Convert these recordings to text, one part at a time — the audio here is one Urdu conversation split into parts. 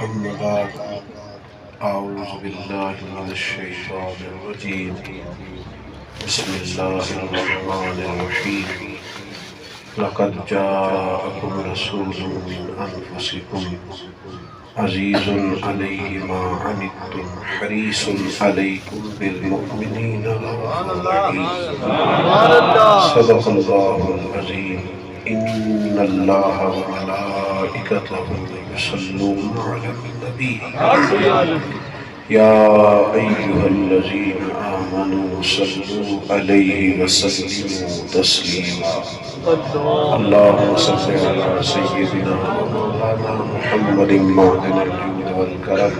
أما بعد أعوذ بالله من الشيطان الرجيم بسم الله الرحمن الرحيم لقد جاءكم رسول من أنفسكم عزيز عليه ما عنتم حريص عليكم بالمؤمنين رؤوف رحيم صدق الله العظيم إن الله وملائكته يصلون على النبي يا أيها الذين آمنوا صلوا عليه وسلموا تسليما اللهم صل على سيدنا ومولانا محمد معدن الجود والكرم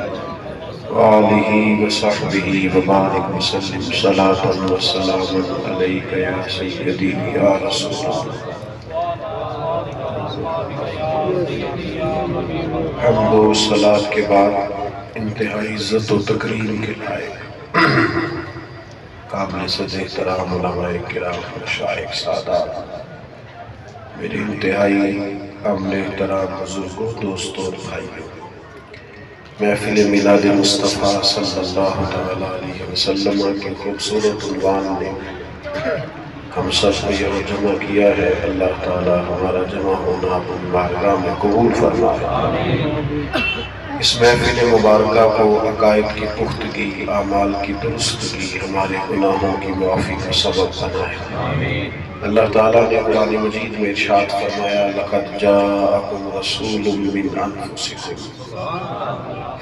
وآله وصحبه وبارك وسلم صلاة وسلاما عليك يا سيدي يا رسول الله. حمد و صلاة کے بعد انتہائی عزت و تکریم کے لائق قابل صد احترام علماء کرام مشائخ سادات، میرے انتہائی قابل احترام بزرگوں، دوستوں اور بھائیوں، محفل میلاد مصطفیٰ صلی اللہ علیہ وسلم کے خوبصورت عنوان نے ہم سب کو یہ جمع کیا ہے. اللہ تعالی ہمارا جمع ہونا اپنی بارگاہ میں قبول فرمائے. اس محفل مبارکہ کو عقائد کی پختگی، اعمال کی درستگی، ہمارے گناہوں کی معافی کا سبب بنائے. اللہ تعالیٰ نے قرآن مجید میں ارشاد فرمایا لَقَدْ جَاءَكُمْ رَسُولٌ مِّنْ أَنفُسِكُمْ،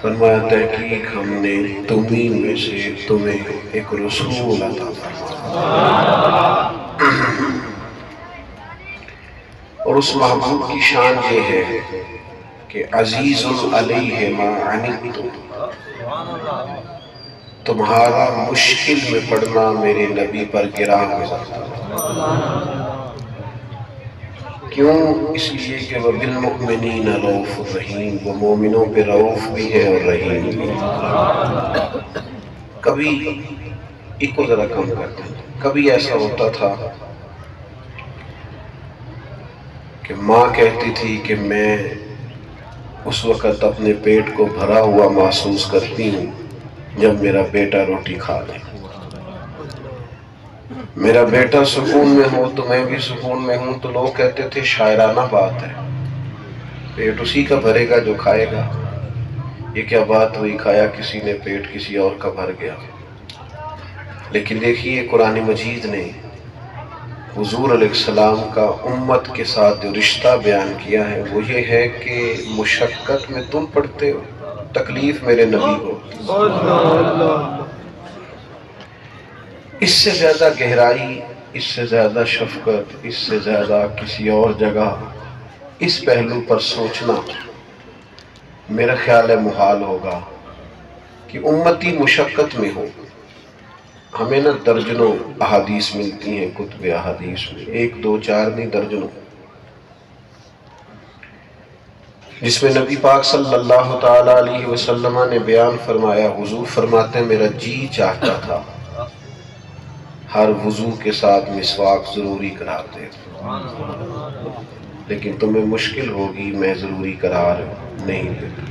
فرمایا تحقیق ہم نے تمہیں میں سے تمہیں ایک رسول عطا فرمایا. اور اس محبوب کی شان یہ ہے کہ عزیز علیہ ما عنتم، تمہارا مشکل میں پڑنا میرے نبی پر گراں ہوا. کیوں؟ اس لیے کہ وہ بالمؤمنین رؤوف الرحیم، وہ مومنوں پہ رؤوف بھی ہے اور رحیم بھی. کبھی ایک کو ذرا کم کرتے ہیں. کبھی ایسا ہوتا تھا کہ ماں کہتی تھی کہ میں اس وقت اپنے پیٹ کو بھرا ہوا محسوس کرتی ہوں جب میرا بیٹا روٹی کھا لے. میرا بیٹا سکون میں ہو تو میں بھی سکون میں ہوں. تو لوگ کہتے تھے شاعرانہ بات ہے، پیٹ اسی کا بھرے گا جو کھائے گا. یہ کیا بات ہوئی، کھایا کسی نے، پیٹ کسی اور کا بھر گیا. لیکن دیکھیے قرآن مجید نے حضور علیہ السلام کا امت کے ساتھ جو رشتہ بیان کیا ہے وہ یہ ہے کہ مشقت میں تم پڑتے ہو، تکلیف میرے نبی ہو. اس سے زیادہ گہرائی، اس سے زیادہ شفقت، اس سے زیادہ کسی اور جگہ اس پہلو پر سوچنا میرا خیال ہے محال ہوگا کہ امتی مشقت میں ہو. ہمیں نہ درجنوں احادیث ملتی ہیں کتب احادیث میں، 1 2 4 نہیں، درجنوں، جس میں نبی پاک صلی اللہ تعالی علیہ وسلم نے بیان فرمایا. حضور فرماتے ہیں میرا جی چاہتا تھا ہر وضو کے ساتھ مسواک ضروری کراتے، لیکن تمہیں مشکل ہوگی، میں ضروری قرار نہیں دیتا.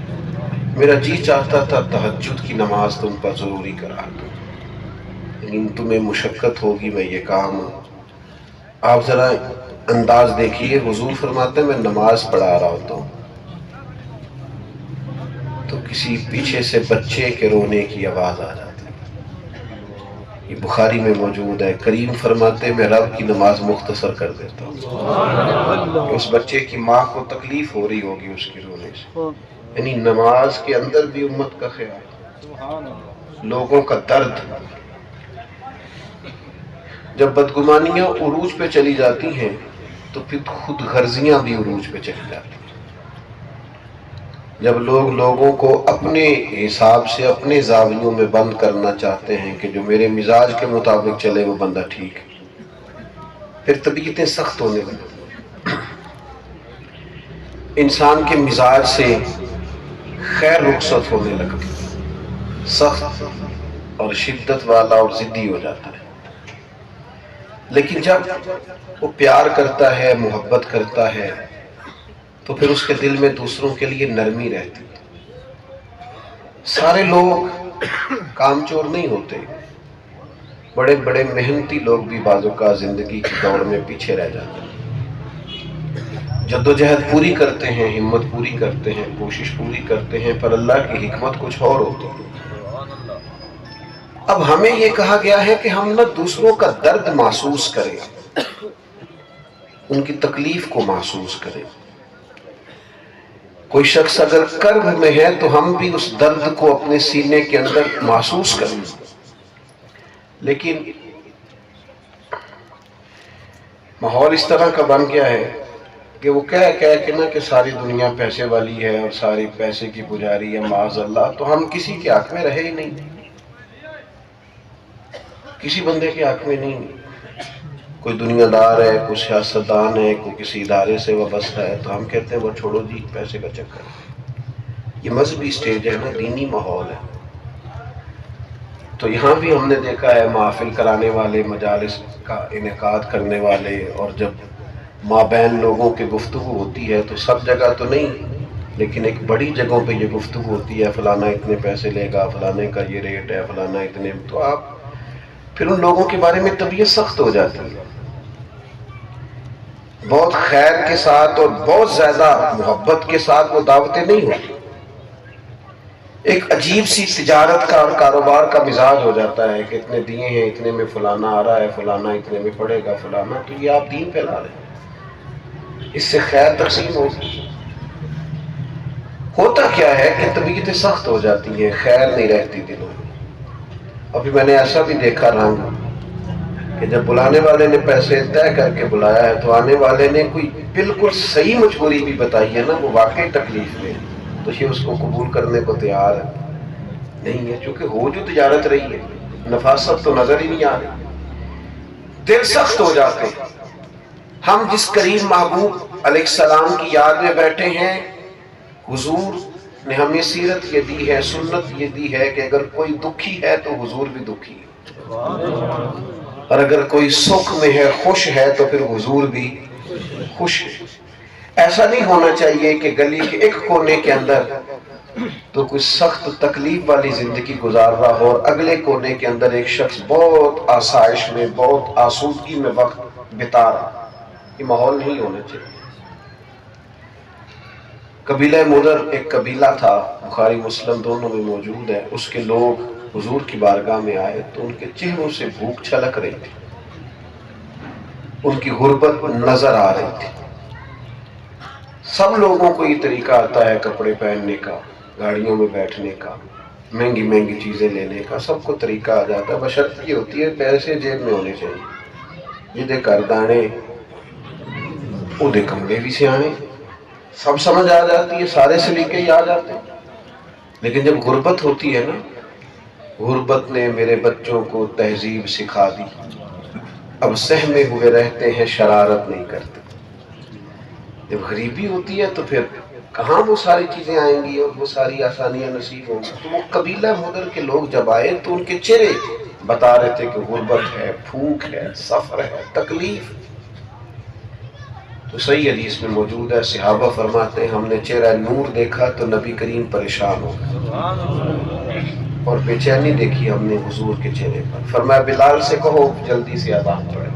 میرا جی چاہتا تھا تہجد کی نماز تم پر ضروری قرار دوں، لیکن تمہیں مشقت ہوگی، میں یہ کام. آپ ذرا انداز دیکھیے، حضور فرماتے ہیں میں نماز پڑھا رہا ہوتا ہوں تو کسی پیچھے سے بچے کے رونے کی آواز آ جاتی. یہ بخاری میں موجود ہے. کریم فرماتے ہیں میں رب کی نماز مختصر کر دیتا ہوں. اس بچے کی ماں کو تکلیف ہو رہی ہوگی اس کے رونے سے. یعنی نماز کے اندر بھی امت کا خیال، لوگوں کا درد. جب بدگمانیاں عروج پہ چلی جاتی ہیں تو پھر خود غرضیاں بھی عروج پہ چلی جاتی ہیں. جب لوگ لوگوں کو اپنے حساب سے اپنے زاویوں میں بند کرنا چاہتے ہیں کہ جو میرے مزاج کے مطابق چلے وہ بندہ ٹھیک ہے، پھر طبیعتیں سخت ہونے لگتی. انسان کے مزاج سے خیر رخصت ہونے لگتی، سخت اور شدت والا اور ضدی ہو جاتا ہے. لیکن جب وہ پیار کرتا ہے، محبت کرتا ہے، تو پھر اس کے دل میں دوسروں کے لیے نرمی رہتی ہے. سارے لوگ کام چور نہیں ہوتے، بڑے بڑے محنتی لوگ بھی بعض اوقات زندگی کی دوڑ میں پیچھے رہ جاتے ہیں، جدوجہد پوری کرتے ہیں، ہمت پوری کرتے ہیں، کوشش پوری کرتے ہیں، پر اللہ کی حکمت کچھ اور ہوتی ہے۔ اب ہمیں یہ کہا گیا ہے کہ ہم نہ دوسروں کا درد محسوس کریں، ان کی تکلیف کو محسوس کریں۔ کوئی شخص اگر کرب میں ہے تو ہم بھی اس درد کو اپنے سینے کے اندر محسوس کریں، لیکن ماحول اس طرح کا بن گیا ہے کہ وہ کہہ کے نا کہ ساری دنیا پیسے والی ہے اور ساری پیسے کی پجاری ہے، معاذ اللہ، تو ہم کسی کے حق میں رہے ہی نہیں، کسی بندے کے حق میں نہیں۔ کوئی دنیا دار ہے، کوئی سیاستدان ہے، کوئی کسی ادارے سے وابستہ ہے، تو ہم کہتے ہیں وہ چھوڑو جی، پیسے کا چکر ہے۔ یہ مذہبی سٹیج ہے نا، دینی ماحول ہے۔ تو یہاں بھی ہم نے دیکھا ہے محافل کرانے والے، مجالس کا انعقاد کرنے والے، اور جب مابین لوگوں کی گفتگو ہوتی ہے تو سب جگہ تو نہیں، لیکن ایک بڑی جگہوں پہ یہ گفتگو ہوتی ہے، فلانا اتنے پیسے لے گا، فلانے کا یہ ریٹ ہے، فلانا اتنے، تو آپ پھر ان لوگوں کے بارے میں طبیعت سخت ہو جاتی ہے۔ بہت خیر کے ساتھ اور بہت زیادہ محبت کے ساتھ وہ دعوتیں نہیں ہوتی، ایک عجیب سی تجارت کا اور کاروبار کا مزاج ہو جاتا ہے کہ اتنے دیے ہیں، اتنے میں فلانا آ رہا ہے، فلانا اتنے میں پڑے گا، فلانا، تو یہ آپ دین پھیلا رہے ہیں، اس سے خیر تقسیم ہوتا کیا ہے کہ طبیعتیں سخت ہو جاتی ہیں، خیر نہیں رہتی دلوں میں۔ ابھی میں نے ایسا بھی دیکھا رنگ کہ جب بلانے والے نے پیسے طے کر کے بلایا ہے تو آنے والے نے کوئی بالکل صحیح مجبوری بھی بتائی ہے نا، وہ واقعی تکلیف میں، تو یہ اس کو قبول کرنے کو تیار نہیں ہے، چونکہ ہو جو تجارت رہی ہے، نفاست تو نظر ہی نہیں آ رہی، دل سخت ہو جاتے ہیں۔ ہم جس کریم محبوب علیہ السلام کی یاد میں بیٹھے ہیں، حضور نے ہمیں سیرت یہ دی ہے، سنت یہ دی ہے کہ اگر کوئی دکھی ہے تو حضور بھی دکھی ہے، اور اگر کوئی سکھ میں ہے، خوش ہے، تو پھر حضور بھی خوش ہے۔ ایسا نہیں ہونا چاہیے کہ گلی کے ایک کونے کے اندر تو کوئی سخت تکلیف والی زندگی گزار رہا ہو اور اگلے کونے کے اندر ایک شخص بہت آسائش میں، بہت آسودگی میں وقت بتا رہا، یہ ماحول نہیں ہونا چاہیے۔ قبیلہ مدر ایک قبیلہ تھا، بخاری مسلم دونوں میں موجود ہے، اس کے لوگ حضور کی بارگاہ میں آئے تو ان کے چہروں سے بھوک چھلک رہی تھی، ان کی غربت نظر آ رہی تھی۔ سب لوگوں کو یہ طریقہ آتا ہے کپڑے پہننے کا، گاڑیوں میں بیٹھنے کا، مہنگی مہنگی چیزیں لینے کا، سب کو طریقہ آ جاتا ہے، بشرط یہ ہوتی ہے پیسے جیب میں ہونے چاہیے۔ یہ دے کردانے وہ دے کمڑے بھی سے آنے، سب سمجھ آ جاتی ہے، سارے سلیقے ہی آ جاتے ہیں۔ لیکن جب غربت ہوتی ہے نا، غربت نے میرے بچوں کو تہذیب سکھا دی، اب سہمے ہوئے رہتے ہیں، شرارت نہیں کرتے۔ جب غریبی ہوتی ہے تو پھر کہاں وہ ساری چیزیں آئیں گی اور وہ ساری آسانیاں نصیب ہوں گی۔ تو وہ قبیلہ مدر کے لوگ جب آئے تو ان کے چہرے بتا رہے تھے کہ غربت ہے، بھوک ہے، سفر ہے، تکلیف۔ تو صحیح حدیث میں موجود ہے، صحابہ فرماتے ہیں ہم نے چہرہ نور دیکھا تو نبی کریم پریشان ہو گئے، اور بے چینی دیکھی ہم نے حضور کے چہرے پر۔ فرمایا بلال سے کہو جلدی سے اذان پڑھے۔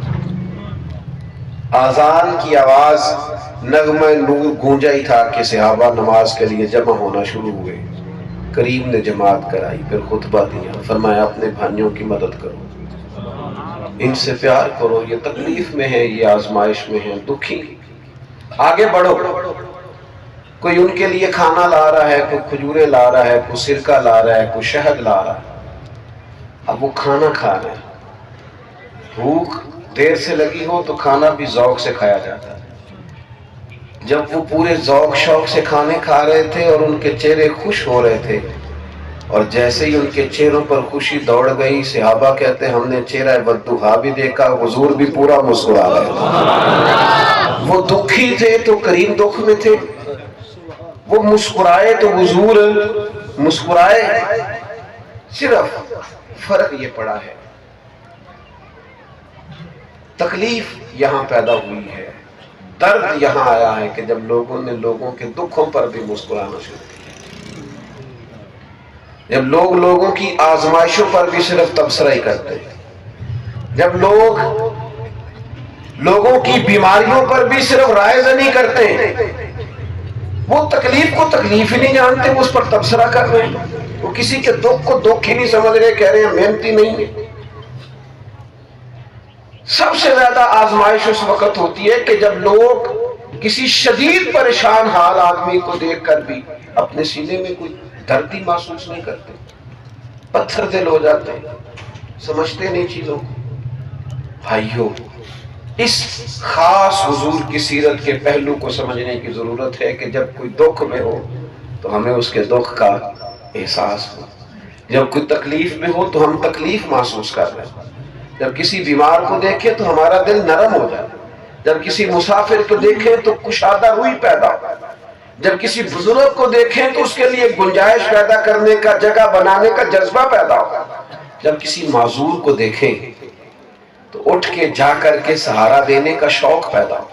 آذان کی آواز نغمہ نور گونجا ہی تھا کہ صحابہ نماز کے لیے جمع ہونا شروع ہوئے۔ کریم نے جماعت کرائی، پھر خطبہ دیا، فرمایا اپنے بھائیوں کی مدد کرو، ان سے پیار کرو، یہ تکلیف میں ہے، یہ آزمائش میں ہے، دکھی، آگے بڑھو۔ کوئی ان کے لیے کھانا لا رہا ہے، کوئی کھجوریں لا رہا ہے، کوئی سرکہ لا رہا ہے، کوئی شہد لا رہا ہے، اب وہ کھانا کھا رہے ہیں۔ بھوک دیر سے لگی ہو تو کھانا بھی ذوق سے کھایا جاتا ہے۔ جب وہ پورے ذوق شوق سے کھانے کھا رہے تھے اور ان کے چہرے خوش ہو رہے تھے، اور جیسے ہی ان کے چہروں پر خوشی دوڑ گئی، صحابہ کہتے ہیں ہم نے چہرہ بددعا بھی دیکھا، حضور بھی پورا مسکرا رہے تھے۔ وہ دکھی تھے تو کریم دکھ میں تھے، وہ مسکرائے تو حضور مسکرائے۔ صرف فرق یہ پڑا ہے، تکلیف یہاں پیدا ہوئی ہے، درد یہاں آیا ہے کہ جب لوگوں نے لوگوں کے دکھوں پر بھی مسکرانا شروع کیا۔ جب لوگ لوگوں کی آزمائشوں پر بھی صرف تبصرہ ہی کرتے ہیں، جب لوگ لوگوں کی بیماریوں پر بھی صرف رائے زنی کرتے ہیں، وہ تکلیف کو تکلیف ہی نہیں جانتے، وہ اس پر تبصرہ کر رہے ہیں، وہ کسی کے دکھ کو دکھ ہی نہیں سمجھ رہے، کہہ رہے ہیں محنتی نہیں ہے۔ سب سے زیادہ آزمائش اس وقت ہوتی ہے کہ جب لوگ کسی شدید پریشان حال آدمی کو دیکھ کر بھی اپنے سینے میں کوئی دردی محسوس نہیں کرتے، پتھر دل ہو جاتے ہیں، سمجھتے نہیں چیزوں کو۔ بھائیو، اس خاص حضور کی سیرت کے پہلو کو سمجھنے کی ضرورت ہے کہ جب کوئی دکھ میں ہو تو ہمیں اس کے دکھ کا احساس ہو، جب کوئی تکلیف میں ہو تو ہم تکلیف محسوس کر رہے ہیں، جب کسی بیمار کو دیکھیں تو ہمارا دل نرم ہو جائے، جب کسی مسافر کو دیکھیں تو کشادہ روئی پیدا ہو، جب کسی بزرگ کو دیکھیں تو اس کے لیے گنجائش پیدا کرنے کا، جگہ بنانے کا جذبہ پیدا ہو، جب کسی معذور کو دیکھیں تو اٹھ کے جا کر کے سہارا دینے کا شوق پیدا ہو۔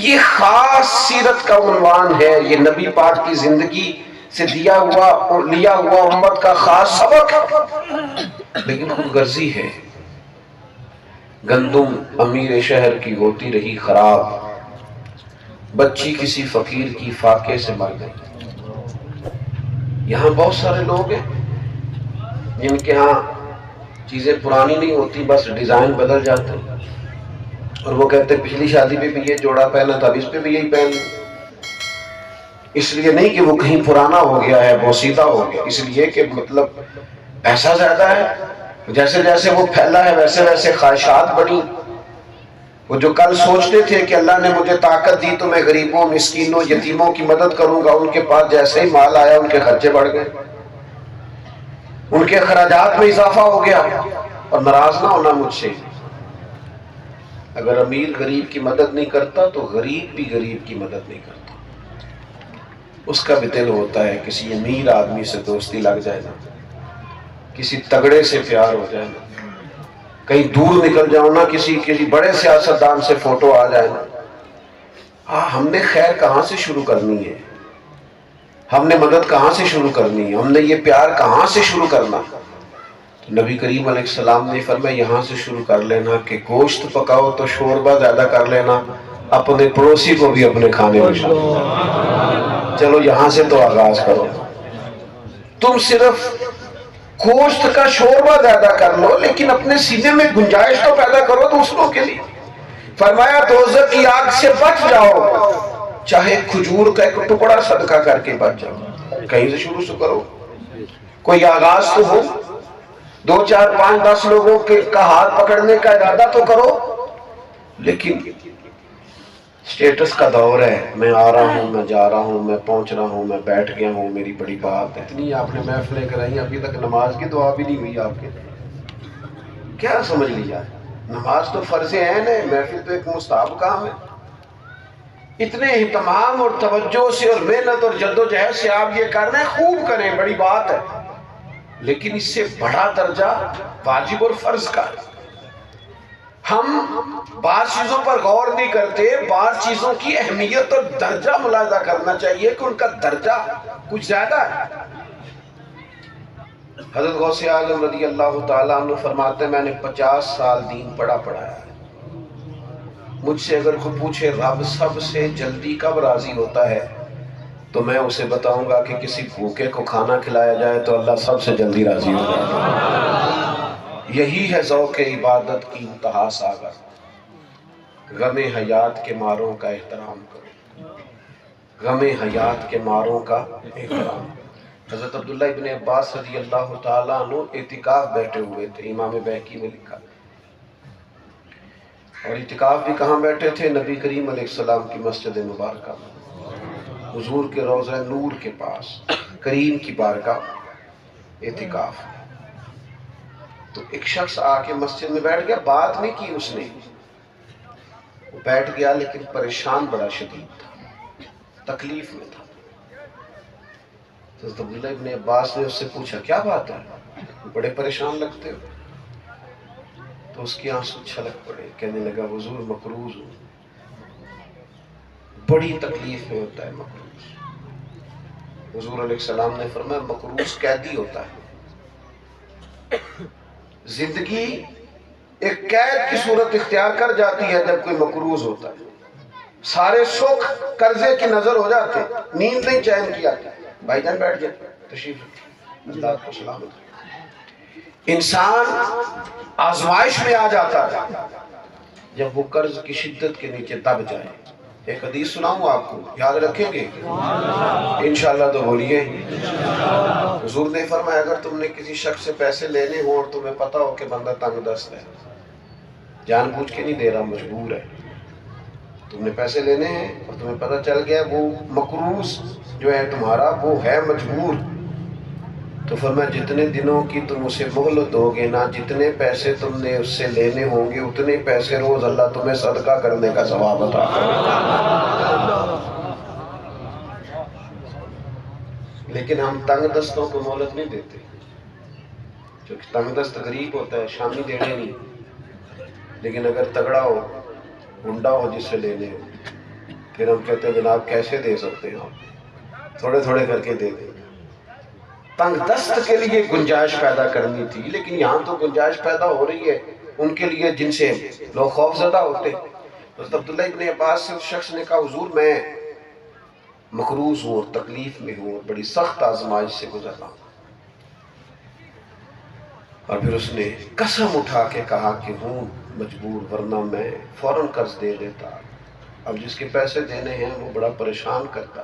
یہ خاص سیرت کا عنوان ہے، یہ نبی پاک کی زندگی سے لیا ہوا امت کا خاص سبق ہے۔ لیکن خود غرضی ہے، گندم امیر شہر کی ہوتی رہی خراب، بچی کسی فقیر کی فاقے سے مر گئی۔ یہاں بہت سارے لوگ ہیں جن کے ہاں چیزیں پرانی نہیں ہوتی، بس ڈیزائن بدل جاتے ہیں، اور وہ کہتے ہیں پچھلی شادی پہ بھی یہ جوڑا پہنا تھا، اب اس پہ بھی یہی پہن لیں۔ اس لیے نہیں کہ وہ کہیں پرانا ہو گیا ہے، بوسیدہ ہو گیا، اس لیے کہ مطلب پیسہ زیادہ ہے، جیسے جیسے وہ پھیلا ہے ویسے ویسے خواہشات بڑھی۔ وہ جو کل سوچتے تھے کہ اللہ نے مجھے طاقت دی تو میں غریبوں، مسکینوں، یتیموں کی مدد کروں گا، ان کے پاس جیسے ہی مال آیا ان کے خرچے بڑھ گئے، ان کے اخراجات میں اضافہ ہو گیا۔ اور ناراض نہ ہونا مجھ سے، اگر امیر غریب کی مدد نہیں کرتا تو غریب بھی غریب کی مدد نہیں کرتا۔ اس کا بھی دل ہوتا ہے کسی امیر آدمی سے دوستی لگ جائے نا، کسی تگڑے سے پیار ہو جائے نا، کہیں دور نکل جاؤ نا، کسی بڑے سیاستدان سے فوٹو آ جائے نا۔ ہم نے خیر کہاں سے شروع کرنی ہے؟ ہم نے مدد کہاں سے شروع کرنی ہے؟ ہم نے یہ پیار کہاں سے شروع کرنا؟ تو نبی کریم علیہ السلام نے فرمایا یہاں سے شروع کر لینا کہ گوشت پکاؤ تو شوربہ زیادہ کر لینا، اپنے پڑوسی کو بھی اپنے کھانے میں شامل۔ چلو یہاں سے تو آغاز کرو، تم صرف گوشت کا شوربہ زیادہ کر لو لیکن اپنے سینے میں گنجائش تو پیدا کرو دوسروں کے لیے۔ فرمایا دوزخ کی آگ سے بچ جاؤ، چاہے کھجور کا ایک ٹکڑا صدقہ کر کے بچ جاؤ۔ کہیں سے شروع سے کرو، کوئی آغاز تو ہو، 2 4 5 10 لوگوں کا ہاتھ پکڑنے کا ارادہ تو کرو۔ لیکن سٹیٹس کا دور ہے، میں آ رہا ہوں، میں جا رہا ہوں، میں پہنچ رہا ہوں، میں بیٹھ گیا ہوں، میری بڑی بات اتنی آپ نے محفلیں کرائی، ابھی تک نماز کی دعا بھی نہیں ہوئی آپ کے۔ کیا سمجھ لیا؟ نماز تو فرض عین ہے، محفل تو ایک مستحب کام ہے۔ اتنے اہتمام اور توجہ سے اور محنت اور جدوجہد سے آپ یہ کر رہے ہیں، خوب کریں، بڑی بات ہے، لیکن اس سے بڑا درجہ واجب اور فرض کا ہے۔ ہم بعض چیزوں پر غور نہیں کرتے، بعض چیزوں کی اہمیت اور درجہ ملاحظہ کرنا چاہیے کہ ان کا درجہ کچھ زیادہ ہے۔ حضرت غوث اعظم رضی اللہ تعالیٰ عنہ فرماتے ہیں میں نے 50 سال دین پڑھایا ہے، مجھ سے اگر کوئی پوچھے رب سب سے جلدی کب راضی ہوتا ہے تو میں اسے بتاؤں گا کہ کسی بھوکے کو کھانا کھلایا جائے تو اللہ سب سے جلدی راضی ہو جاتا ہے۔ یہی ہے ذوق عبادت کی انتہا ساگر، غم حیات کے ماروں کا احترام کرو، غم حیات کے ماروں کا احترام۔ حضرت عبداللہ ابن عباس رضی اللہ تعالیٰ عنہ اعتکاف بیٹھے ہوئے تھے، امام بہقی میں لکھا، اور اعتکاف بھی کہاں بیٹھے تھے؟ نبی کریم علیہ السلام کی مسجد مبارکہ میں، حضور کے روضہ نور کے پاس، کریم کی بارگاہ، اعتکاف۔ تو ایک شخص آ کے مسجد میں بیٹھ گیا، بات نہیں کی اس نے، وہ بیٹھ گیا لیکن پریشان بڑا شدید تھا، تکلیف میں تھا۔ حضرت عبداللہ ابن عباس نے اس سے پوچھا کیا بات ہے، بڑے پریشان لگتے ہو؟ تو اس کی آنسو چھلک پڑے، کہنے لگا حضور مقروض ہوں، بڑی تکلیف میں ہوتا ہے مقروض، حضور علیہ السلام نے فرمایا مقروض قیدی ہوتا ہے، زندگی ایک قید کی صورت اختیار کر جاتی ہے جب کوئی مقروض ہوتا ہے، سارے سکھ قرضے کی نظر ہو جاتے، نیند نہیں چین کی آتی۔ بھائی جان بیٹھ جائے، تشریف اللہ کو سلامت۔ انسان آزمائش میں آ جاتا ہے جب وہ قرض کی شدت کے نیچے دب جائے۔ ایک حدیث سناؤں آپ کو، یاد رکھیں گے انشاءاللہ تو بولیے۔ حضور نے فرمایا اگر تم نے کسی شخص سے پیسے لینے ہو اور تمہیں پتا ہو کہ بندہ تنگ دست ہے، جان بوجھ کے نہیں دے رہا، مجبور ہے، تم نے پیسے لینے ہیں اور تمہیں پتہ چل گیا وہ مقروض جو ہے تمہارا وہ ہے مجبور، تو فرمایا جتنے دنوں کی تم اسے مہلت دو گے نا، جتنے پیسے تم نے اس سے لینے ہوں گے اتنے پیسے روز اللہ تمہیں صدقہ کرنے کا ثواب عطا کرے گا۔ لیکن ہم تنگ دستوں کو مہلت نہیں دیتے، کیونکہ تنگ دست غریب ہوتا ہے، شامی دینے نہیں، لیکن اگر تگڑا ہو، گنڈا ہو جس سے لینے ہو، پھر ہم کہتے ہیں جناب کیسے دے سکتے ہیں آپ، تھوڑے تھوڑے کر کے دے دیں۔ تنگ دست کے لیے گنجائش پیدا کرنی تھی، لیکن یہاں تو گنجائش پیدا ہو رہی ہے ان کے لیے جن سے لوگ خوف زدہ ہوتے۔ حضرت عبداللہ ابن عباس سے اس شخص نے کہا حضور میں مقروض ہوں اور تکلیف میں ہوں اور بڑی سخت آزمائش سے گزر رہا ہوں، اور پھر اس نے قسم اٹھا کے کہا کہ ہوں مجبور، ورنہ میں فوراً قرض دے دیتا، اب جس کے پیسے دینے ہیں وہ بڑا پریشان کرتا۔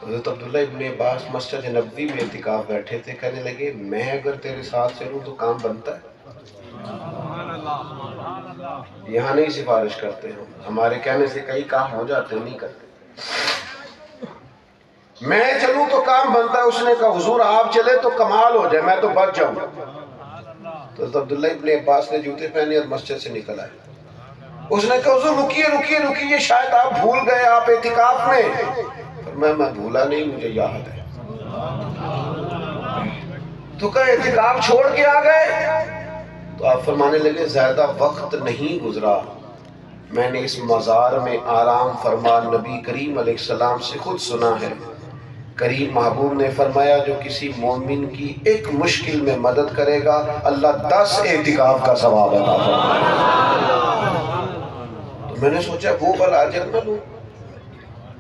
تو حضرت عبداللہ ابن عباس مسجد نبوی میں اعتکاف بیٹھے تھے، کہنے لگے میں اگر تیرے ساتھ چلوں تو کام بنتا ہے؟ یہاں نہیں سفارش کرتے ہم، ہمارے کہنے سے کئی کام ہو جاتے ہیں، نہیں کرتے۔ میں چلوں تو کام بنتا ہے؟ اس نے کہا حضور آپ چلے تو کمال ہو جائے، میں تو بچ جاؤں۔ تو حضرت عبداللہ ابن عباس نے جوتے پہنے اور مسجد سے نکل آئے۔ اس نے کہا حضور رکیے رکیے رکیے، شاید آپ بھول گئے، آپ اعتکاف میں۔ میں بھولا نہیں، مجھے یاد ہے۔ تو کہا اعتکاف چھوڑ کے آ گئے؟ تو آپ فرمانے لگے زیادہ وقت نہیں گزرا، میں نے اس مزار میں آرام فرما نبی کریم علیہ السلام سے خود سنا ہے، کریم محبوب نے فرمایا جو کسی مومن کی ایک مشکل میں مدد کرے گا اللہ 10 اعتکاف کا ثواب عطا فرمائے گا۔ تو میں نے سوچا وہ بلا اجر نہ لوں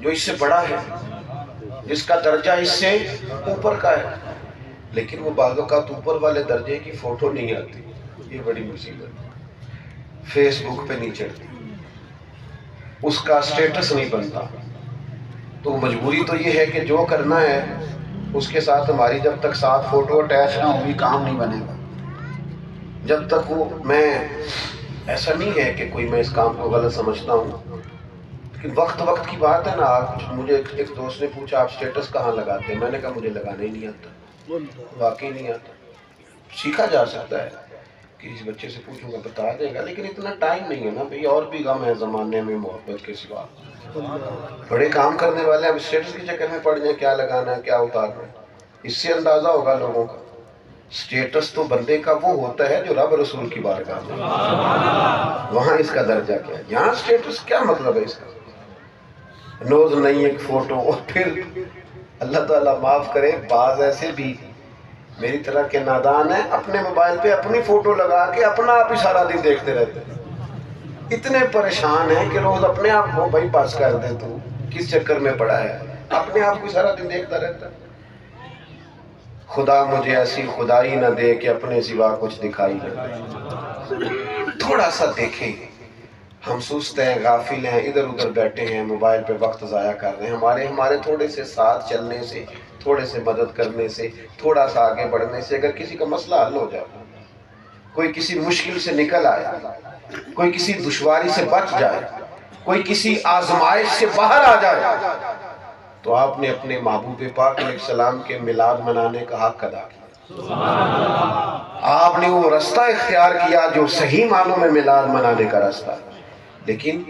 جو اس سے بڑا ہے، جس کا درجہ اس سے اوپر کا ہے، لیکن وہ بعض اوقات اوپر والے درجے کی فوٹو نہیں آتی، یہ بڑی مصیبت، فیس بک پہ نہیں چڑھتی، اس کا سٹیٹس نہیں بنتا۔ تو مجبوری تو یہ ہے کہ جو کرنا ہے اس کے ساتھ ہماری جب تک ساتھ فوٹو اٹیچ نہ ہوگی کام نہیں بنے گا۔ جب تک وہ میں ایسا نہیں ہے کہ کوئی میں اس کام کو غلط سمجھتا ہوں، لیکن وقت کی بات ہے نا۔ آپ مجھے ایک دوست نے پوچھا آپ سٹیٹس کہاں لگاتے ہیں؟ میں نے کہا مجھے لگانے ہی نہیں آتا، واقعی نہیں آتا، سیکھا جا سکتا ہے، کسی بچے سے پوچھوں گا بتا دے گا، لیکن اتنا ٹائم نہیں ہے نا بھئی، اور بھی غم ہے زمانے میں محبت کے سوا، بڑے کام کرنے والے ہیں، اب سٹیٹس کے چکر میں پڑ جائیں کیا لگانا ہے کیا اتارنا ہے۔ اس سے اندازہ ہوگا لوگوں کا سٹیٹس تو بندے کا وہ ہوتا ہے جو رب رسول کی بارگاہ میں، وہاں اس کا درجہ کیا ہے، یہاں سٹیٹس کیا مطلب ہے اس کا؟ نوز نہیں ایک فوٹو، اور پھر اللہ تعالیٰ معاف کرے بعض ایسے بھی میری طرح کے نادان ہیں، اپنے موبائل پہ اپنی فوٹو لگا کے اپنا آپ ہی سارا دن دیکھتے رہتے ہیں، اتنے پریشان ہیں کہ روز اپنے آپ کو بھائی پاس کر دے، تو کس چکر میں پڑا ہے، اپنے آپ کو سارا دن دیکھتا رہتا ہے۔ خدا مجھے ایسی خدائی نہ دے کہ اپنے سوا کچھ دکھائی نہ دے۔ تھوڑا سا دیکھیں، ہم سست ہیں، غافل ہیں، ادھر ادھر بیٹھے ہیں، موبائل پہ وقت ضائع کر رہے ہیں۔ ہمارے تھوڑے سے ساتھ چلنے سے، تھوڑے سے مدد کرنے سے، تھوڑا سا آگے بڑھنے سے اگر کسی کا مسئلہ حل ہو جائے، کوئی کسی مشکل سے نکل آئے، کوئی کسی دشواری سے بچ جائے، کوئی کسی آزمائش سے باہر آ جائے، تو آپ نے اپنے محبوب پاک علیہ السلام کے میلاد منانے کا حق ادا کیا۔ آپ نے وہ رستہ اختیار کیا جو صحیح معنوں میں میلاد منانے کا رستہ ہے، لیکن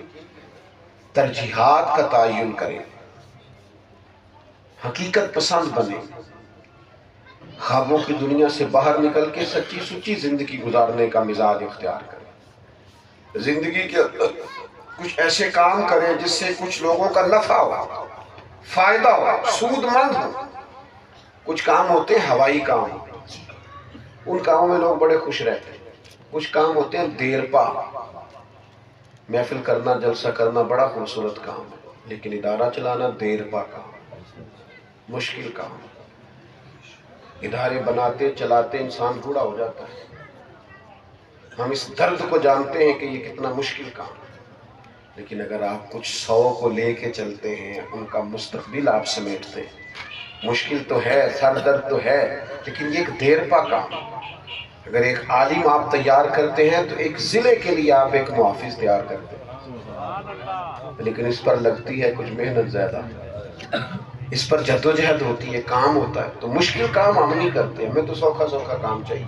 ترجیحات کا تعین کریں، حقیقت پسند بنے، خوابوں کی دنیا سے باہر نکل کے سچی سچی زندگی گزارنے کا مزاج اختیار کریں، زندگی کے کچھ ایسے کام کریں جس سے کچھ لوگوں کا نفع ہو، فائدہ ہو، سود مند ہو۔ کچھ کام ہوتے ہیں ہوائی کام، ان کاموں میں لوگ بڑے خوش رہتے ہیں۔ کچھ کام ہوتے ہیں دیر پا، محفل کرنا، جلسہ کرنا بڑا خوبصورت کام ہے، لیکن ادارہ چلانا دیر پا کام، مشکل کام۔ ادارے بناتے چلاتے انسان بوڑھا ہو جاتا ہے۔ ہم اس درد کو جانتے ہیں کہ یہ کتنا مشکل کام ہے، لیکن اگر آپ کچھ 100 کو لے کے چلتے ہیں، ان کا مستقبل آپ سمیٹتے ہیں، مشکل تو ہے، سر درد تو ہے، لیکن یہ ایک دیر پا کام۔ اگر ایک عالم آپ تیار کرتے ہیں تو ایک ضلع کے لیے آپ ایک محافظ تیار کرتے ہیں، لیکن اس پر لگتی ہے کچھ محنت زیادہ، اس پر جدوجہد ہوتی ہے، کام ہوتا ہے۔ تو مشکل کام ہم نہیں کرتے، ہمیں تو سوکھا سوکھا کام چاہیے۔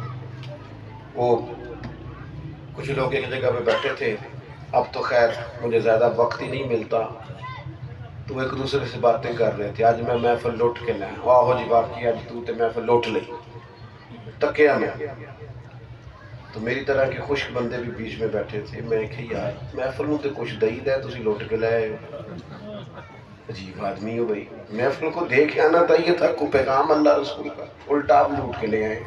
وہ کچھ لوگ ایک جگہ پہ بیٹھے تھے، اب تو خیر مجھے زیادہ وقت ہی نہیں ملتا، تو وہ ایک دوسرے سے باتیں کر رہے تھے، آج میں محفل لوٹ کے لائیں، واہ جی واقعی آج تو تے محفل لوٹ لئی تکیا میں۔ تو میری طرح کے خشک بندے بھی بیچ میں بیٹھے تھے، میں کہ یار محفل نوں تے کچھ دئی دے، تسی لوٹ کے لائے ہو، عجیب آدمی ہو بھائی۔ محفل کو دیکھ آنا چاہیے تھا، کو پیغام اللہ رسول کا، الٹا آپ لوٹ کے لے آئے،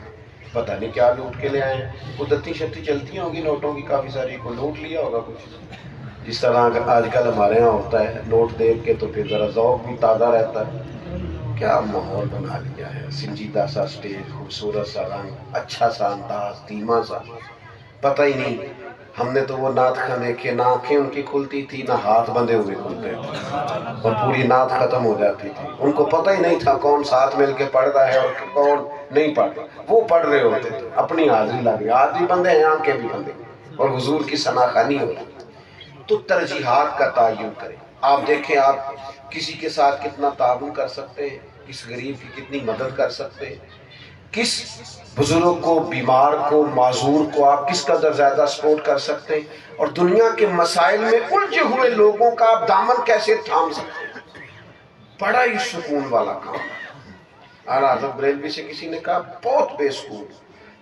پتہ نہیں کیا لوٹ کے لے آئے۔ وہ دتی شتی چلتی ہوں گی نوٹوں کی کافی ساری، کو لوٹ لیا ہوگا کچھ، جس طرح آج کل ہمارے ہاں ہوتا ہے، نوٹ دیکھ کے تو پھر ذرا ذوق بھی تازہ رہتا ہے۔ کیا ماحول بنا لیا ہے، سنجیدہ سا سٹیج، خوبصورت سا رنگ، اچھا سا انداز، دھیما سا، پتہ ہی نہیں۔ ہم نے تو وہ نعت خاں دیکھے، نہ آنکھیں ان کی کھلتی تھی نہ ہاتھ بندھے ہوئے کھلتے تھے، اور پوری نعت ختم ہو جاتی تھی، ان کو پتہ ہی نہیں تھا کون ساتھ مل کے پڑھ رہا ہے اور کون نہیں پڑھ رہا، وہ پڑھ رہے ہوتے تھے، اپنی حاضری لگے، ہاتھ بھی بندھے ہیں آنکھیں بھی بندھے، اور حضور کی ثناخوانی ہو رہی۔ تو ترجیحات کا تعین کریں۔ آپ دیکھیں آپ کسی کے ساتھ کتنا تعاون کر سکتے ہیں، کس غریب کی کتنی مدد کر سکتے ہیں، کس بزرگ کو، بیمار کو، معذور کو آپ کس قدر زیادہ سپورٹ کر سکتے ہیں، اور دنیا کے مسائل میں الجھے ہوئے لوگوں کا آپ دامن کیسے تھام سکتے ہیں، بڑا ہی سکون والا کام ہے۔ اور حضرت بریلوی سے کسی نے کہا بہت بے سکون،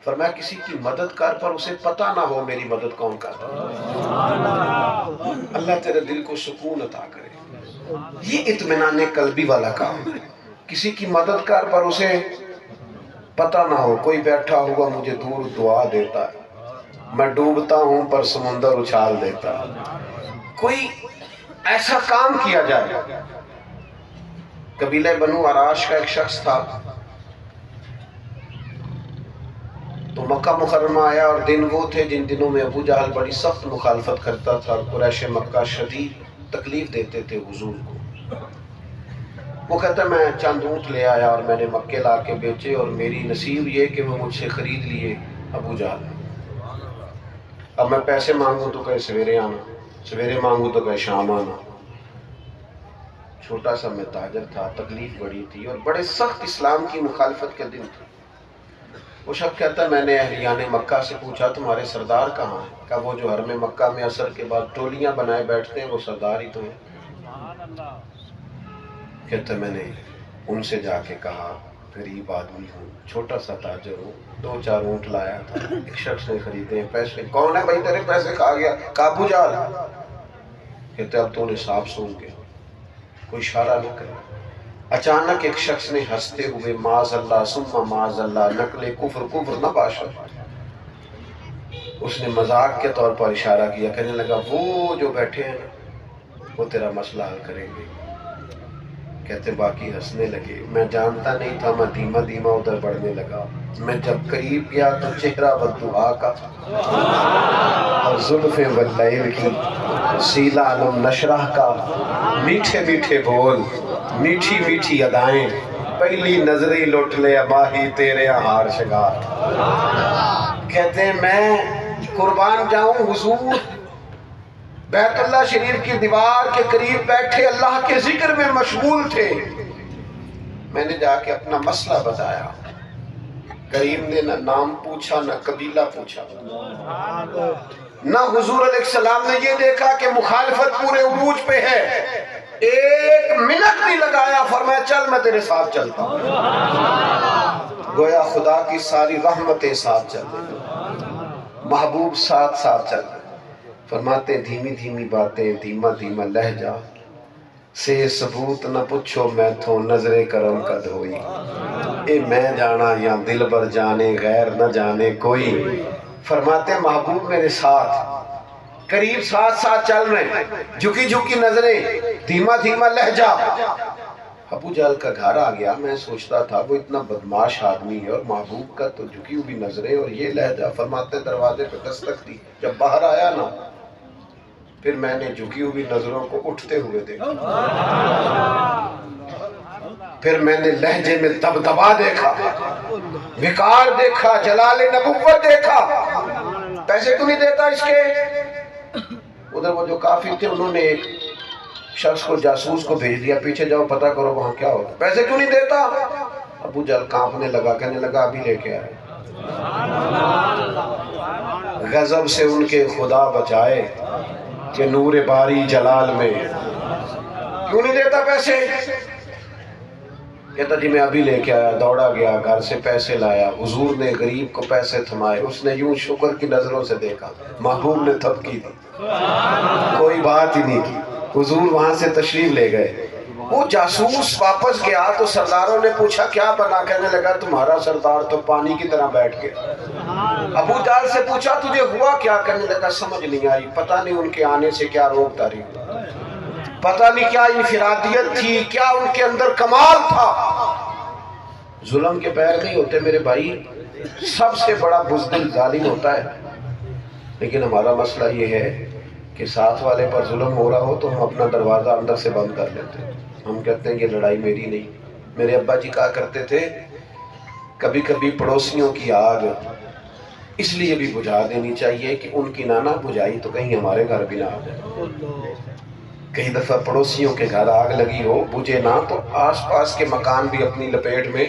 فرمایا کسی کی مدد کر پر اسے پتہ نہ ہو میری مدد کون کرتا ہے۔ اللہ تیرے دل کو سکون عطا کرے، یہ اطمینان قلبی والا کام ہے۔ کسی کی مدد کر پر اسے پتہ نہ ہو، کوئی بیٹھا ہوا مجھے دور دعا دیتا ہے، میں ڈوبتا ہوں پر سمندر اچھال دیتا ہے۔ کوئی ایسا کام کیا جائے۔ قبیلہ بنو عراش کا ایک شخص تھا، تو مکہ مکرمہ آیا، اور دن وہ تھے جن دنوں میں ابو جہل بڑی سخت مخالفت کرتا تھا، اور قریش مکہ شدید تکلیف دیتے تھے حضور کو۔ وہ کہتا ہے میں چند اونٹ لے آیا اور میں نے مکے لا کے بیچے، اور میری نصیب یہ کہ وہ مجھ سے خرید لیے ابو جہل۔ اب میں پیسے مانگوں تو کہے سویرے آنا، سویرے مانگوں تو کہے شام آنا۔ چھوٹا سا میں تاجر تھا، تکلیف بڑی تھی، اور بڑے سخت اسلام کی مخالفت کے دن تھے۔ وہ شخص کہتا ہے میں نے اہلیان مکہ سے پوچھا تمہارے سردار کہاں ہیں؟ کہا وہ جو حرم مکہ میں عصر کے بعد ٹولیاں بنائے بیٹھتے ہیں وہ سردار ہی تو ہیں۔ کہتا ہے میں نے ان سے جا کے کہا غریب آدمی ہوں، چھوٹا سا تاجر ہوں، 2-4 اونٹ لایا تھا، ایک شخص نے خریدے ہیں، پیسے کون ہے بھائی تیرے پیسے کھا گیا؟ ابو جہل۔ کہتے اب تو نصاب سن گیا، کوئی اشارہ نہیں کرے۔ اچانک ایک شخص نے ہنستے ہوئے معاذ اللہ ثم معاذ اللہ نقل کفر کفر نہ باشد، اس نے مذاق کے طور پر اشارہ کیا، کہنے لگا وہ جو بیٹھے ہیں وہ تیرا مسئلہ حل کریں گے۔ کہتے باقی ہنسنے لگے۔ میں جانتا نہیں تھا، میں دھیما دھیما ادھر بڑھنے لگا، میں جب قریب گیا تو چہرہ والدعا کا اور زلفیں واللیل کی، سیلا علم نشرح کا، میٹھے میٹھے بول، میٹھی میٹھی ادائیں، پہلی نظری لوٹ لے اباہی تیرے ہار شگار۔ کہتے ہیں میں قربان جاؤں حضور بیت اللہ شریف کی دیوار کے قریب بیٹھے اللہ کے ذکر میں مشغول تھے، میں نے جا کے اپنا مسئلہ بتایا، کریم نے نہ نام پوچھا نہ قبیلہ پوچھا، نہ حضور علیہ السلام نے یہ دیکھا کہ مخالفت پورے عروج پہ ہے، ایک منٹ بھی لگایا، فرمایا چل میں تیرے ساتھ چلتا ہوں۔ گویا خدا کی ساری رحمتیں ساتھ چل رہی، محبوب ساتھ ساتھ چل رہے، فرماتے دھیمی دھیمی باتیں، دھیما دھیما لہجہ، سے ثبوت نہ پوچھو میں تھو نظر کرم قد ہوئی، اے میں جانا یا دل بر جانے غیر نہ جانے کوئی۔ فرماتے محبوب میرے ساتھ قریب ساتھ ساتھ چل رہے ہیں، جھکی جھکی نظریں، دھیما دھیما لہجہ۔ ابو جہل کا گھر آ گیا، میں سوچتا تھا وہ اتنا بدماش آدمی ہے اور محبوب کا تو جھکی ہوئی نظریں اور یہ لہجہ۔ فرماتے دروازے پہ دستک دی، جب باہر آیا نا پھر میں نے جھکی ہوئی نظروں کو اٹھتے ہوئے دیکھا، پھر میں نے لہجے میں دبدبا دیکھا، وقار دیکھا، جلال نبوت دیکھا۔ پیسے کیوں نہیں دیتا اس کے؟ ادھر وہ جو کافر تھے انہوں نے ایک شخص کو جاسوس کو بھیج دیا، پیچھے جاؤ پتہ کرو وہاں کیا ہوتا۔ پیسے کیوں نہیں دیتا؟ ابو جہل کانپنے لگا، کہنے لگا ابھی لے کے آئے۔ غضب سے ان کے خدا بچائے کہ نور باری جلال میں کیوں نہیں دیتا پیسے؟ کہتا جی میں ابھی لے کے آیا، دوڑا گیا گھر سے پیسے لایا، حضور نے غریب کو پیسے تھمائے، اس نے یوں شکر کی نظروں سے دیکھا، محبوب نے تھپکی دی، کوئی بات ہی نہیں کی، حضور وہاں سے تشریف لے گئے۔ وہ جاسوس واپس گیا تو سرداروں نے پوچھا کیا بنا؟ کہنے لگا تمہارا سردار تو پانی کی طرح بیٹھ گیا۔ ابو جہل سے پوچھا تجھے ہوا کیا؟ کہنے لگا سمجھ نہیں آئی، پتہ نہیں ان کے آنے سے کیا روک داری ہوئی، پتہ نہیں کیا انفرادیت تھی، کیا ان کے اندر کمال تھا۔ ظلم کے پیر نہیں ہوتے میرے بھائی، سب سے بڑا بزدل ظالم ہوتا ہے، لیکن ہمارا مسئلہ یہ ہے کہ ساتھ والے پر ظلم ہو رہا ہو تو ہم اپنا دروازہ اندر سے بند کر لیتے ہیں، ہم کہتے ہیں یہ لڑائی میری نہیں۔ میرے ابا جی کہا کرتے تھے کبھی کبھی پڑوسیوں کی آگ اس لیے بھی بجھا دینی چاہیے کہ ان کی نانا بجھائی تو کہیں ہمارے گھر بھی نہ آ جائے۔ کئی دفعہ پڑوسیوں کے گھر آگ لگی ہو، بجھے نہ تو آس پاس کے مکان بھی اپنی لپیٹ میں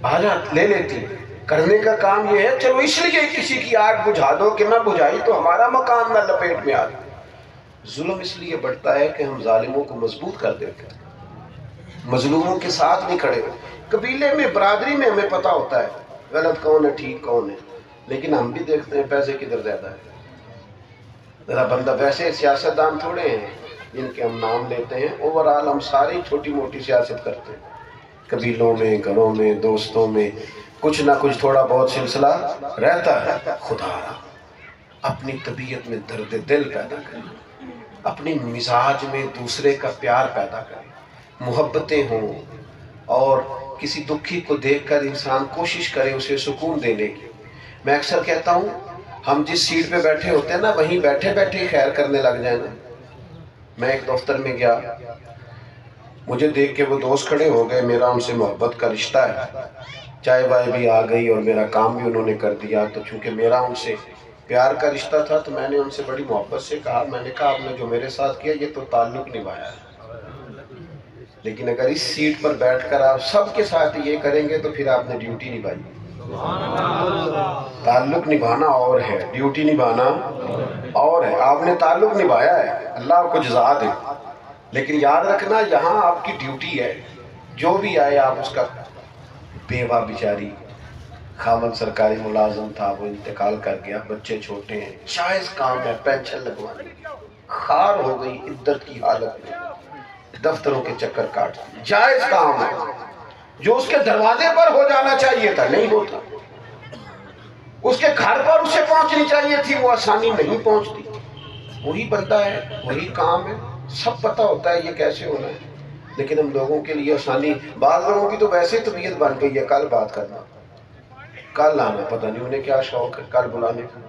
آ جات لے لیتی۔ کرنے کا کام یہ ہے چلو اس لیے کسی کی آگ بجھا دو کہ نہ بجھائی تو ہمارا مکان نہ لپیٹ میں آ جائے۔ ظلم اس لیے بڑھتا ہے کہ ہم ظالموں کو مضبوط کر دیتے ہیں، مظلوموں کے ساتھ نہیں کھڑے ہوتے۔ قبیلے میں برادری میں ہمیں پتہ ہوتا ہے غلط کون ہے ٹھیک کون ہے، لیکن ہم بھی دیکھتے ہیں پیسے کدھر زیادہ ہے۔ ذرا بندہ ویسے سیاستدان تھوڑے ہیں جن کے ہم نام لیتے ہیں، اوورال ہم ساری چھوٹی موٹی سیاست کرتے ہیں، قبیلوں میں، گھروں میں، دوستوں میں کچھ نہ کچھ تھوڑا بہت سلسلہ رہتا ہے۔ خدا اپنی طبیعت میں درد دل پیدا کرے، اپنی مزاج میں دوسرے کا پیار پیدا کرے، محبتیں ہوں، اور کسی دکھی کو دیکھ کر انسان کوشش کرے اسے سکون دینے کی۔ میں اکثر کہتا ہوں ہم جس سیٹ پہ بیٹھے ہوتے ہیں نا وہیں بیٹھے بیٹھے خیر کرنے لگ جائیں نا۔ میں ایک دفتر میں گیا، مجھے دیکھ کے وہ دوست کھڑے ہو گئے، میرا ان سے محبت کا رشتہ ہے، چائے وائے بھی آ گئی اور میرا کام بھی انہوں نے کر دیا، تو چونکہ میرا ان سے پیار کا رشتہ تھا تو میں نے ان سے بڑی محبت سے کہا، میں نے کہا آپ نے جو میرے ساتھ کیا یہ تو تعلق نبھایا ہے، لیکن اگر اس سیٹ پر بیٹھ کر آپ سب کے ساتھ یہ کریں گے تو پھر آپ نے ڈیوٹی نبھائی۔ تعلق نبھانا اور ہے، ڈیوٹی نبھانا اور ہے۔ آپ نے تعلق نبھایا ہے، اللہ آپ کو جزا دے، لیکن یاد رکھنا یہاں آپ کی ڈیوٹی ہے، جو بھی آئے آپ اس کا، بیوہ بیچاری خاوند سرکاری ملازم تھا وہ انتقال کر گیا، بچے چھوٹے ہیں، جائز کام ہے پینشن لگوانے، خار ہو گئی عدت کی حالت میں، دفتروں کے چکر کاٹ، جائز کام ہے جو اس کے دروازے پر ہو جانا چاہیے تھا نہیں ہوتا، اس کے گھر پر اسے پہنچنی چاہیے تھی وہ آسانی نہیں پہنچتی۔ وہی بندہ ہے، وہی کام ہے، سب پتہ ہوتا ہے یہ کیسے ہونا ہے، لیکن ہم لوگوں کے لیے آسانی، بعض لوگوں کی تو ویسے طبیعت بن گئی ہے کل بات کرنا، کل آنا، پتہ نہیں انہیں کیا شوق ہے کل بلانے کا۔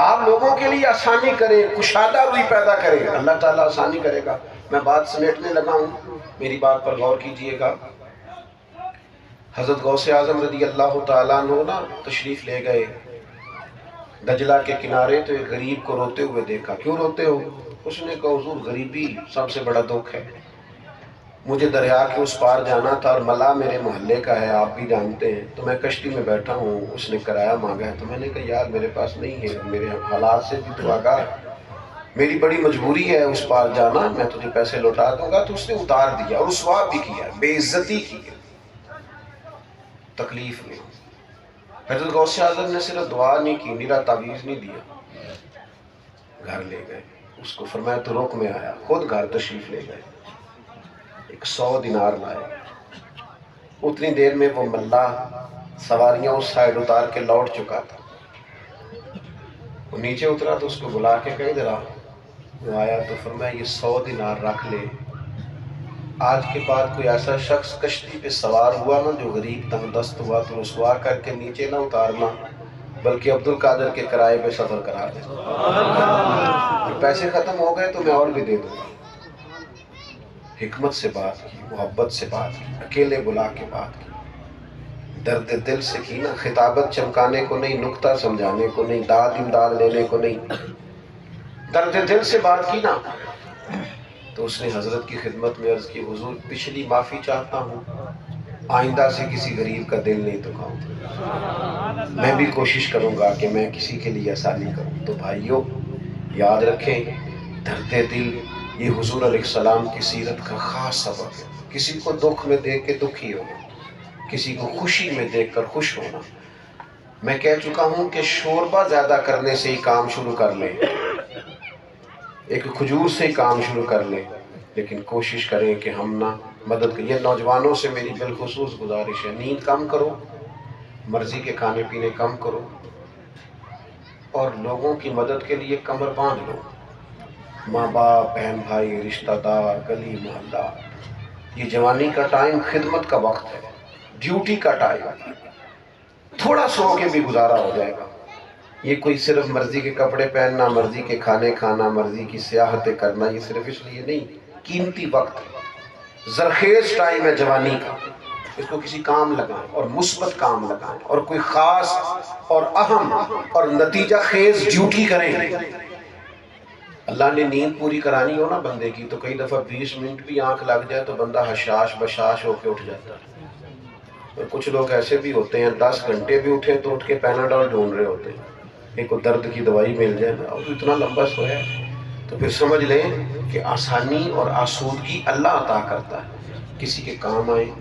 آپ لوگوں کے لیے آسانی کریں، کشادہ روی پیدا کریں، اللہ تعالیٰ آسانی کرے گا۔ میں بات سمیٹنے لگا ہوں، میری بات پر غور کیجئے گا۔ حضرت غوث اعظم رضی اللہ تعالیٰ عنہ نا تشریف لے گئے دجلہ کے کنارے، تو ایک غریب کو روتے ہوئے دیکھا۔ کیوں روتے ہو؟ اس نے کہا حضور غریبی سب سے بڑا دکھ ہے، مجھے دریا کے اس پار جانا تھا اور ملا میرے محلے کا ہے آپ بھی جانتے ہیں، تو میں کشتی میں بیٹھا ہوں، اس نے کرایہ مانگا ہے، تو میں نے کہا یار میرے پاس نہیں ہے، میرے حالات سے بھی تو آگاہ، میری بڑی مجبوری ہے اس پار جانا، میں تجھے پیسے لوٹا دوں گا۔ تو اس نے اتار دیا اور رسوا بھی کیا، بے عزتی کی ہے، تکلیف میں۔ حضرت غوث اعظم نے صرف دعا نہیں کی، میرا تعویذ نہیں دیا، گھر لے گئے اس کو، فرمایا تو رک میں آیا، خود گھر تشریف لے گئے۔ 100 دینار لائے۔ اتنی دیر میں وہ ملا سواریاں اس سائڈ اتار کے لوٹ چکا تھا۔ وہ نیچے اترا تو اس کو بلا کے کہے ذرا، وہ آیا تو فرمایا یہ 100 دینار رکھ لے، آج کے بعد کوئی ایسا شخص کشتی پہ سوار ہوا نا جو غریب تنگ دست ہوا تو رسوا کر کے نیچے نہ اتارنا، بلکہ عبدالقادر کے کرائے پہ سفر کرا دے۔ پیسے ختم ہو گئے تو میں اور بھی دے دوں گا۔ حکمت سے بات کی، محبت سے بات کی، اکیلے بلا کے بات کی، درد دل سے کی نا، خطابت چمکانے کو نہیں، نکتہ سمجھانے کو نہیں، داد امداد لینے کو نہیں، درد دل سے بات کی نا۔ تو اس نے حضرت کی خدمت میں عرض کی، حضور پچھلی معافی چاہتا ہوں، آئندہ سے کسی غریب کا دل نہیں دکھاؤں، میں بھی کوشش کروں گا کہ میں کسی کے لیے آسانی کروں۔ تو بھائیوں یاد رکھیں، درد دل یہ حضور علیہ السلام کی سیرت کا خاص سبب ہے۔ کسی کو دکھ میں دیکھ کے دکھی ہونا، کسی کو خوشی میں دیکھ کر خوش ہونا۔ میں کہہ چکا ہوں کہ شوربہ زیادہ کرنے سے ہی کام شروع کر لیں، ایک کھجور سے ہی کام شروع کر لیں، لیکن کوشش کریں کہ ہم نہ مدد کریں۔ یہ نوجوانوں سے میری بالخصوص گزارش ہے، نیند کم کرو، مرضی کے کھانے پینے کم کرو، اور لوگوں کی مدد کے لیے کمر باندھ لو۔ ماں باپ، بہن بھائی، رشتہ دار، گلی محلہ، یہ جوانی کا ٹائم خدمت کا وقت ہے، ڈیوٹی کا ٹائم ہے۔ تھوڑا سو کے بھی گزارا ہو جائے گا۔ یہ کوئی صرف مرضی کے کپڑے پہننا، مرضی کے کھانے کھانا، مرضی کی سیاحتیں کرنا، یہ صرف اس لیے نہیں، قیمتی وقت ہے، زرخیز ٹائم ہے جوانی کا۔ اس کو کسی کام لگائیں اور مثبت کام لگائیں، اور کوئی خاص اور اہم اور نتیجہ خیز ڈیوٹی کریں۔ اللہ نے نیند پوری کرانی ہو نا بندے کی، تو کئی دفعہ 20 منٹ بھی آنکھ لگ جائے تو بندہ حشاش بشاش ہو کے اٹھ جاتا ہے۔ اور کچھ لوگ ایسے بھی ہوتے ہیں 10 گھنٹے بھی اٹھے تو اٹھ کے پیناڈول ڈھونڈ رہے ہوتے ہیں، ایک درد کی دوائی مل جائے نا، اور اتنا لمبا سویا تو پھر سمجھ لیں کہ آسانی اور آسودگی اللہ عطا کرتا ہے۔ کسی کے کام آئیں،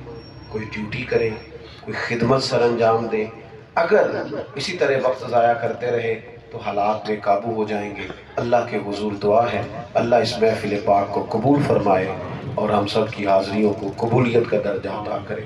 کوئی ڈیوٹی کرے، کوئی خدمت سر انجام دے۔ اگر اسی طرح وقت ضائع کرتے رہے تو حالات بے قابو ہو جائیں گے۔ اللہ کے حضور دعا ہے اللہ اس محفل پاک کو قبول فرمائے اور ہم سب کی حاضریوں کو قبولیت کا درجہ عطا کرے۔